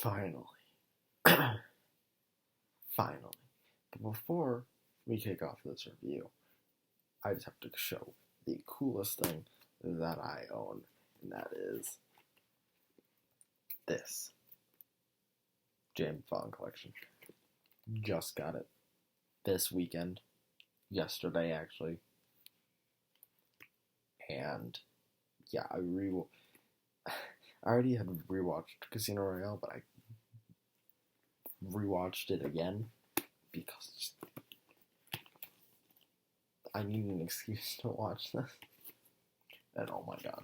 Finally. Finally. But before we kick off this review, I just have to show the coolest thing that I own, and that is this James Bond collection. Just got it this weekend, yesterday actually, and yeah, I already had rewatched Casino Royale, but I rewatched it again because I need an excuse to watch this. And oh my god.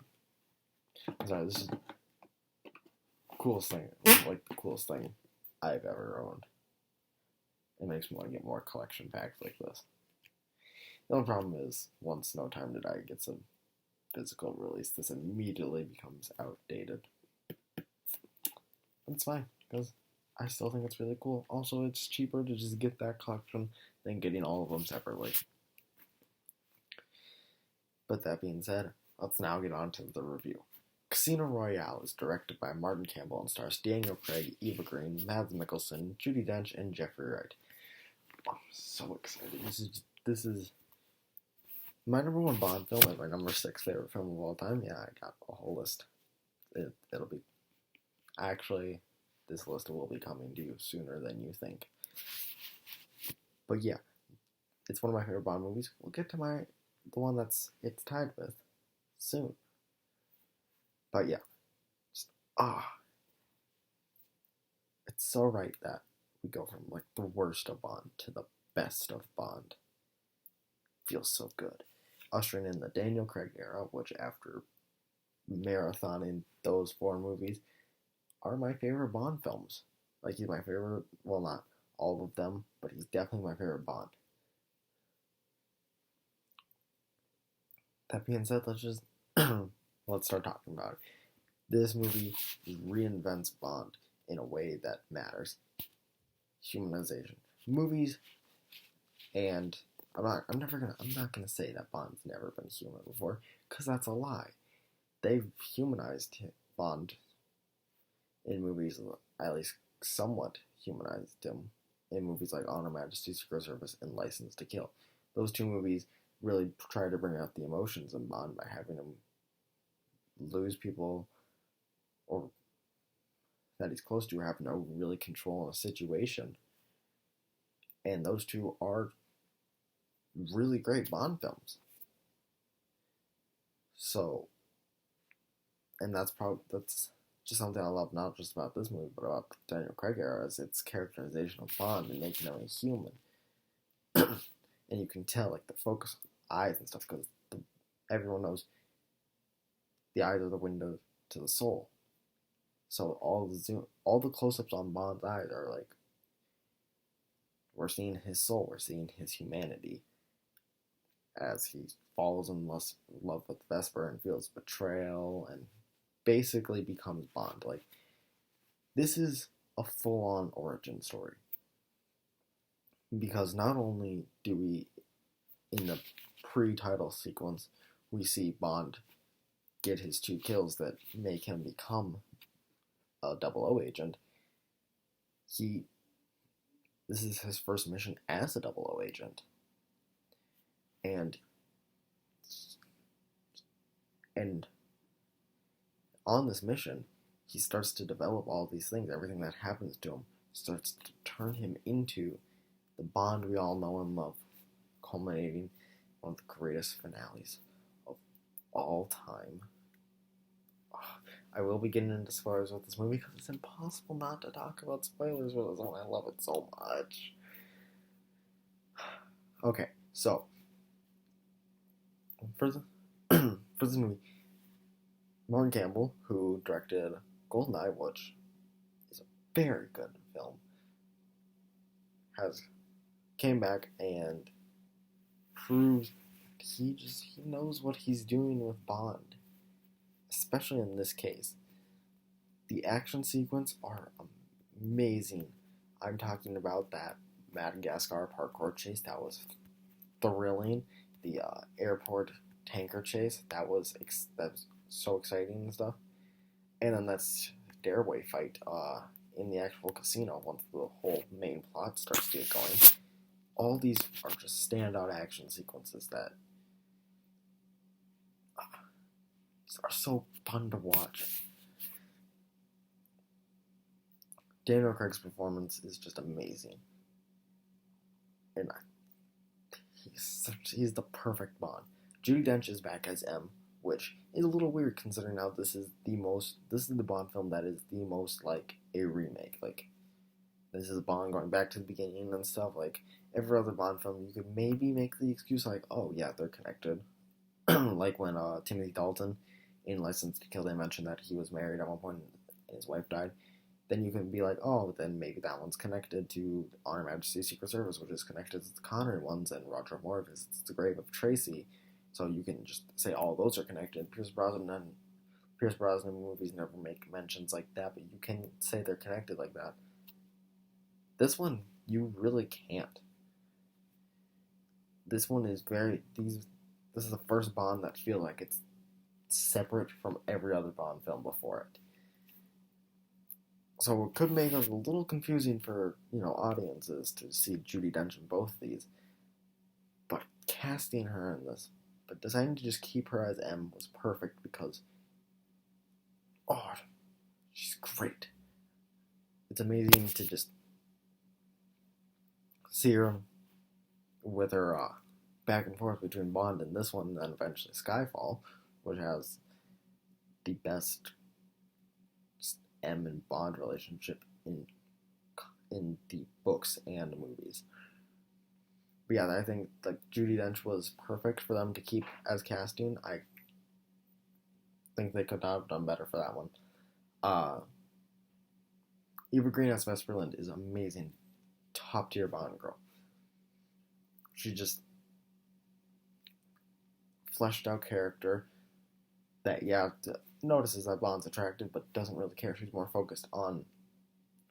Sorry, this is the coolest thing, like the coolest thing I've ever owned. It makes me want to get more collection packs like this. The only problem is, once No Time to Die gets a physical release, this immediately becomes outdated. It's fine, because I still think it's really cool. Also, it's cheaper to just get that collection than getting all of them separately. But that being said, let's now get on to the review. Casino Royale is directed by Martin Campbell and stars Daniel Craig, Eva Green, Mads Mikkelsen, Judy Dench, and Jeffrey Wright. I'm so excited. This is my number one Bond film and my number 6 favorite film of all time. Yeah, I got a whole list. It'll be... Actually, this list will be coming to you sooner than you think. But yeah, it's one of my favorite Bond movies. We'll get to the one it's tied with soon. But yeah, it's so right that we go from like the worst of Bond to the best of Bond. Feels so good. Ushering in the Daniel Craig era, which after marathoning those 4 movies are my favorite Bond films. Like, he's my favorite, well, not all of them, but he's definitely my favorite Bond. That being said, let's start talking about it. This movie reinvents Bond in a way that matters. Humanization. Movies, and I'm not gonna say that Bond's never been human before, because that's a lie. They've humanized Bond in movies, at least somewhat humanized him in movies like On Her Majesty's Secret Service and License to Kill. Those 2 movies really try to bring out the emotions in Bond by having him lose people or that he's close to, or have no really control in a situation. And those 2 are really great Bond films. So, and that's just something I love, not just about this movie, but about the Daniel Craig era, is its characterization of Bond and making him a human. And you can tell, like, the focus on the eyes and stuff, because everyone knows the eyes are the window to the soul. So all the close-ups on Bond's eyes are like, we're seeing his soul, we're seeing his humanity as he falls in love with Vesper and feels betrayal and basically becomes Bond. Like, this is a full-on origin story. Because not only do we, in the pre-title sequence, we see Bond get his 2 kills that make him become a 00 agent. This is his first mission as a 00 agent. And on this mission, he starts to develop all these things. Everything that happens to him starts to turn him into the Bond we all know and love, culminating in one of the greatest finales of all time. I will be getting into spoilers with this movie because it's impossible not to talk about spoilers with this one. I love it so much. Okay, so for this movie, Martin Campbell, who directed GoldenEye, which is a very good film, came back and proves he knows what he's doing with Bond. Especially in this case. The action sequences are amazing. I'm talking about that Madagascar parkour chase. That was thrilling. The airport tanker chase. That was so exciting and stuff. And then that stairway fight in the actual casino once the whole main plot starts to get going. All these are just standout action sequences that are so fun to watch. Daniel Craig's performance is just amazing. And he's the perfect Bond. Judy Dench is back as M, which is a little weird considering now this is the Bond film that is the most like a remake. Like, this is Bond going back to the beginning and stuff. Like, every other Bond film, you could maybe make the excuse like, oh yeah, they're connected. Like when Timothy Dalton in License to Kill, they mentioned that he was married at one point and his wife died. Then you can be like, oh, then maybe that one's connected to On Her Majesty's Secret Service, which is connected to the Connery ones, and Roger Moore visits the grave of Tracy. So you can just say all those are connected. Pierce Brosnan movies never make mentions like that, but you can say they're connected like that. This one, you really can't. This one is this is the first Bond that feel like it's separate from every other Bond film before it. So it could make it a little confusing for, audiences to see Judi Dench in both of these. But casting her in this, but deciding to just keep her as M was perfect because, she's great. It's amazing to just see her with her back and forth between Bond and this one, and then eventually Skyfall, which has the best M and Bond relationship in the books and movies. But yeah, I think like Judi Dench was perfect for them to keep as casting. I think they could not have done better for that one. Eva Green as Vesper is amazing, top tier Bond girl. She just fleshed out character that notices that Bond's attractive but doesn't really care. She's more focused on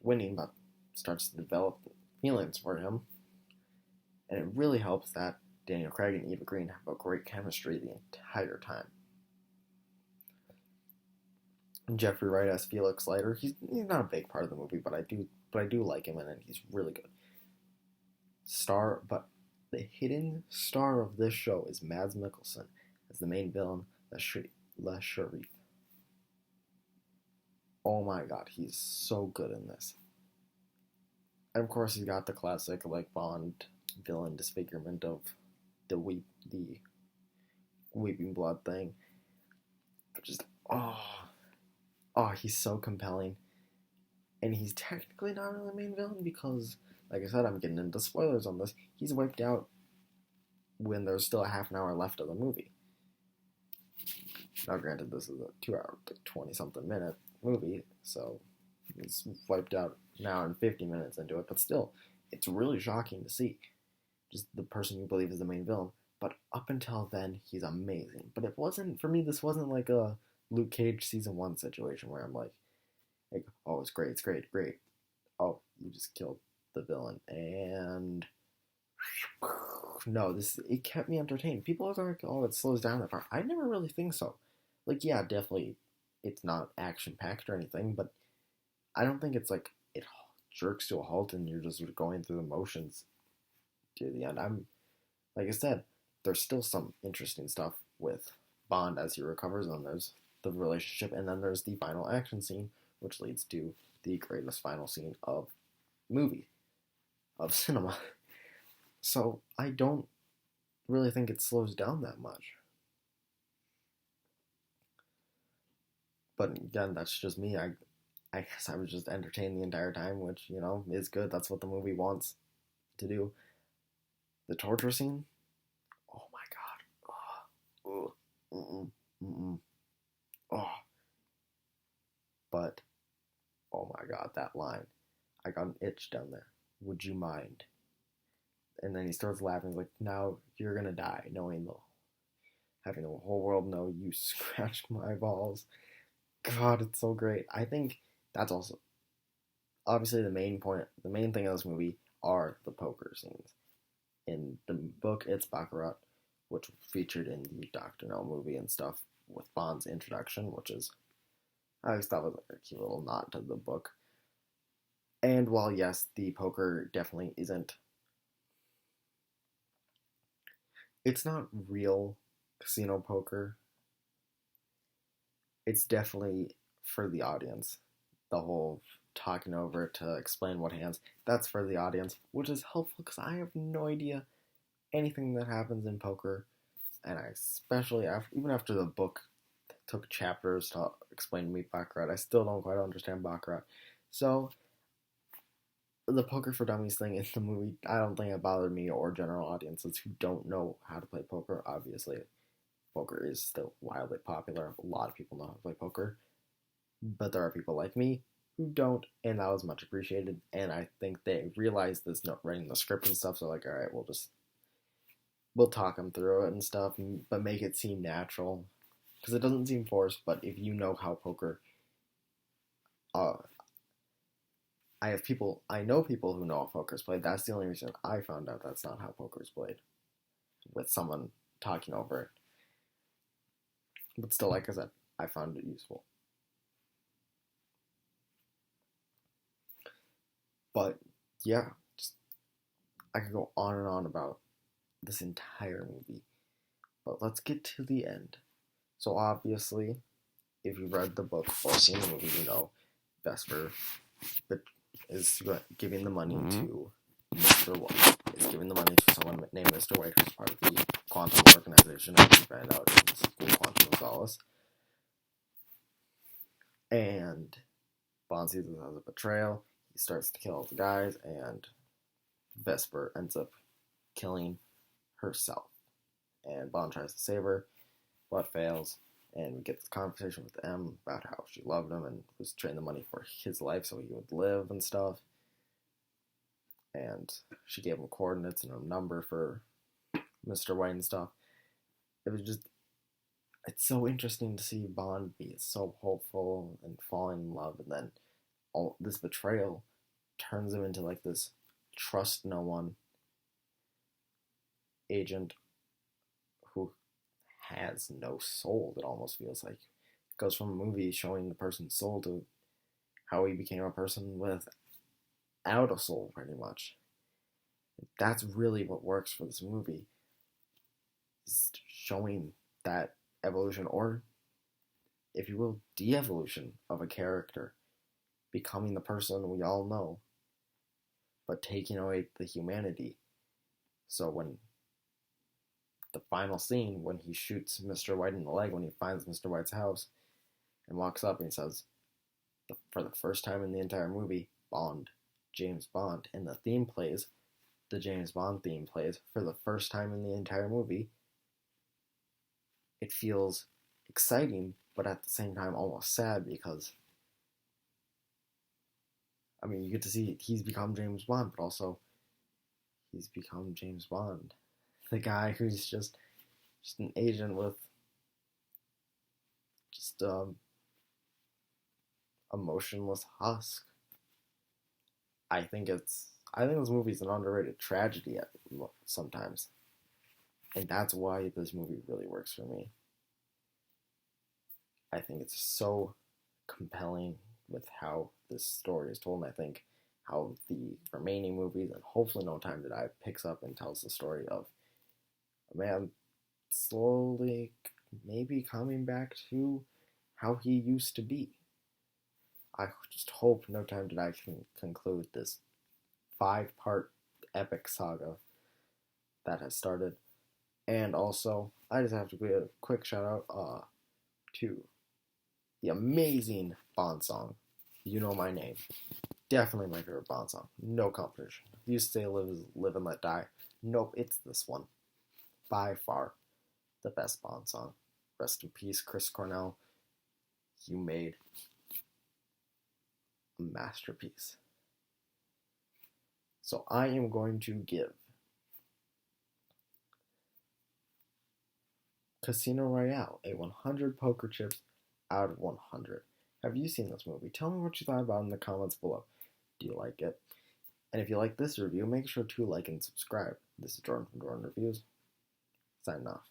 winning, but starts to develop feelings for him. And it really helps that Daniel Craig and Eva Green have a great chemistry the entire time. And Jeffrey Wright as Felix Leiter, he's not a big part of the movie, but I do like him, and he's really good. But the hidden star of this show is Mads Mikkelsen as the main villain, Le Sharif. Oh my god, he's so good in this. And of course, he's got the classic like Bond villain disfigurement of the weeping blood thing. But just he's so compelling. And he's technically not really the main villain because, like I said, I'm getting into spoilers on this. He's wiped out when there's still a half an hour left of the movie. Now, granted, this is a 2-hour, 20-something minute movie, so he's wiped out an hour and 50 minutes into it, but still, it's really shocking to see. Just the person you believe is the main villain. But up until then, he's amazing. But it wasn't, for me, this wasn't like a Luke Cage Season 1 situation where I'm like, oh, it's great, great. Oh, you just killed the villain. And no, it kept me entertained. People are like, oh, it slows down that part. I never really think so. Like, yeah, definitely, it's not action-packed or anything, but I don't think it's like, it jerks to a halt and you're just going through the motions to the end. Like I said, there's still some interesting stuff with Bond as he recovers, and then there's the relationship, and then there's the final action scene, which leads to the greatest final scene of cinema. So I don't really think it slows down that much. But again, that's just me. I guess I was just entertained the entire time, which, is good. That's what the movie wants to do. The torture scene? Oh my god. But, oh my god, that line. I got an itch down there. Would you mind? And then he starts laughing. He's like, now you're gonna die, having the whole world know you scratched my balls. God, it's so great. I think that's also, obviously the main thing of this movie are the poker scenes. In the book, it's Baccarat, which featured in the Dr. No movie and stuff with Bond's introduction, which is, I always thought was a cute little nod to the book. And while, yes, the poker definitely isn't, it's not real casino poker. It's definitely for the audience. The whole talking over to explain what hands, that's for the audience, which is helpful because I have no idea anything that happens in poker. And I especially, even after the book took chapters to explain to me Baccarat, I still don't quite understand Baccarat. So, the Poker for Dummies thing in the movie, I don't think it bothered me or general audiences who don't know how to play poker. Obviously, poker is still wildly popular. A lot of people know how to play poker. But there are people like me who don't, and that was much appreciated. And I think they realized this, not writing the script and stuff, so like, alright, we'll talk them through it and stuff, but make it seem natural. Because it doesn't seem forced, but if you know how poker, uh, I know people who know how poker is played. That's the only reason I found out that's not how poker is played, with someone talking over it. But still, like I said, I found it useful. But yeah, I could go on and on about this entire movie. But let's get to the end. So obviously, if you read the book or seen the movie, you know Vesper is giving the money to Mr. White. Is giving the money to someone named Mr. White, who's part of the Quantum organization, and we find out in the school Quantum of Solace. And Bond sees this as a betrayal. He starts to kill all the guys, and Vesper ends up killing herself. And Bond tries to save her, but fails. And we get this conversation with M about how she loved him and was trading the money for his life so he would live and stuff. And she gave him coordinates and a number for Mr. White and stuff. It was just, it's so interesting to see Bond be so hopeful and falling in love, and then all this betrayal turns him into like this trust no one agent who has no soul. It almost feels like it goes from a movie showing the person's soul to how he became a person without a soul, pretty much. That's really what works for this movie, is showing that evolution, or if you will, de-evolution of a character, becoming the person we all know, but taking away the humanity. So when the final scene, when he shoots Mr. White in the leg, when he finds Mr. White's house and walks up and he says, for the first time in the entire movie, Bond, James Bond, and the theme plays, the James Bond theme plays for the first time in the entire movie. It feels exciting, but at the same time almost sad, because I mean, you get to see he's become James Bond, but also he's become James Bond, the guy who's just an agent with just a motionless husk. I think this movie's an underrated tragedy sometimes, and that's why this movie really works for me. I think it's so compelling with how this story is told, and I think how the remaining movies, and hopefully No Time to Die, picks up and tells the story of a man slowly maybe coming back to how he used to be. I just hope No Time to Die can conclude this 5-part epic saga that has started. And also, I just have to give a quick shout out to the amazing Bond song, You Know My Name. Definitely my favorite Bond song. No competition. You say live and let die. Nope, it's this one. By far the best Bond song. Rest in peace, Chris Cornell. You made a masterpiece. So I am going to give Casino Royale a 100 poker chips out of 100. Have you seen this movie? Tell me what you thought about it in the comments below. Do you like it? And if you like this review, make sure to like and subscribe. This is Jordan from Jordan Reviews. Signing off.